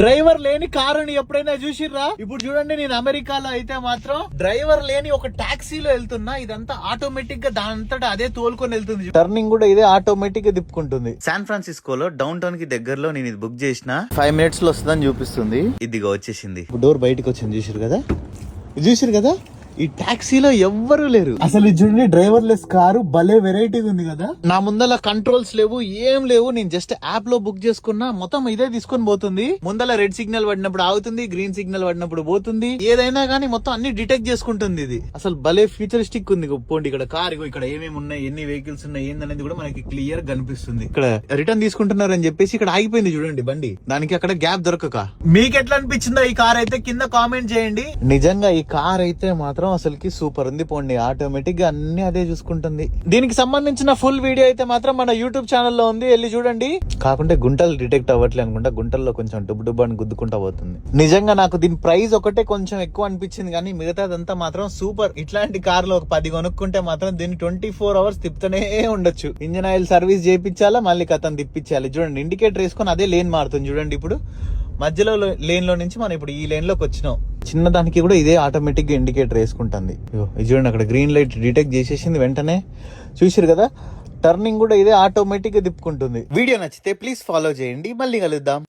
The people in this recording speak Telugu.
డ్రైవర్ లేని కారుని ఎప్పుడైనా చూసిర్రా? ఇప్పుడు చూడండి, నేను అమెరికాలో అయితే మాత్రం డ్రైవర్ లేని ఒక టాక్సీలో వెళ్తున్నా. ఇదంతా ఆటోమేటిక్ గా దానంతటా అదే తోలుకొని వెళ్తుంది. టర్నింగ్ కూడా ఇదే ఆటోమేటిక్ గా తిప్పుకుంటుంది. శాన్ ఫ్రాన్సిస్కోలో డౌన్ టౌన్ కి దగ్గరలో నేను ఇది బుక్ చేసిన 5 minutes లో వస్తుందని చూపిస్తుంది. ఇదిగా వచ్చేసింది. డోర్ బయటకు వచ్చింది, చూసిరు కదా. ఈ టాక్సీలో ఎవ్వరూ లేరు అసలు. చూడండి, డ్రైవర్ లెస్ కారు భలే వెరైటీగా ఉంది కదా. నా ముందల కంట్రోల్స్ లేవు, ఏం లేవు. నేను జస్ట్ యాప్ లో బుక్ చేసుకున్నా, మొత్తం ఇదే తీసుకొని పోతుంది. ముందల రెడ్ సిగ్నల్ పడినప్పుడు ఆగుతుంది, గ్రీన్ సిగ్నల్ పడినప్పుడు పోతుంది. ఏదైనా గానీ మొత్తం అన్ని డిటెక్ట్ చేసుకుంటుంది ఇది. అసలు భలే ఫ్యూచరిస్టిక్ ఉంది. పోండి, ఇక్కడ కార్, ఇక్కడ ఏమేమి ఉన్నాయి, ఎన్ని వెహికల్స్ ఉన్నాయి, ఏందనేది కూడా మనకి క్లియర్ కనిపిస్తుంది. ఇక్కడ రిటర్న్ తీసుకుంటున్నారు అని చెప్పేసి ఇక్కడ ఆగిపోయింది చూడండి బండి. దానికి అక్కడ గ్యాప్ దొరకక. మీకు ఎట్లా అనిపించిందో ఈ కార్ అయితే కింద కామెంట్ చేయండి. నిజంగా ఈ కార్ అయితే మాత్రం అసలుకి సూపర్ ఉంది. పోండి, ఆటోమేటిక్ గా అన్ని అదే చూసుకుంటుంది. దీనికి సంబంధించిన ఫుల్ వీడియో అయితే మాత్రం మన యూట్యూబ్ ఛానల్లో ఉంది, వెళ్ళి చూడండి. కాకుంటే గుంటలు డిటెక్ట్ అవ్వట్లే అనుకుంటా, గుంటల్లో కొంచెం డుబ్బు అని గుద్దుకుంటా పోతుంది. నిజంగా నాకు దీని ప్రైస్ ఒకటే కొంచెం ఎక్కువ అనిపించింది, కానీ మిగతాదంతా మాత్రం సూపర్. ఇట్లాంటి కార్లు ఒక 10 కొనుక్కుంటే మాత్రం దీన్ని 24 hours తిప్పుతూనే ఉండొచ్చు. ఇంజన్ ఆయిల్ సర్వీస్ చేయించాలా, మళ్ళీ కథను తిప్పించాలి. చూడండి, ఇండికేటర్ వేసుకొని అదే లేన్ మారుతుంది చూడండి. ఇప్పుడు మధ్యలో లేన్ లో నుంచి మనం ఇప్పుడు ఈ లేన్ లోకి వచ్చినాం. చిన్న దానికి కూడా ఇదే ఆటోమేటిక్ గా ఇండికేటర్ వేసుకుంటుంది. ఇది చూడండి, అక్కడ గ్రీన్ లైట్ డిటెక్ట్ చేసేసింది వెంటనే. చూసారు కదా, టర్నింగ్ కూడా ఇదే ఆటోమేటిక్ గా తిప్పుకుంటుంది. వీడియో నచ్చితే ప్లీజ్ ఫాలో చేయండి. మళ్ళీ కలుద్దాం.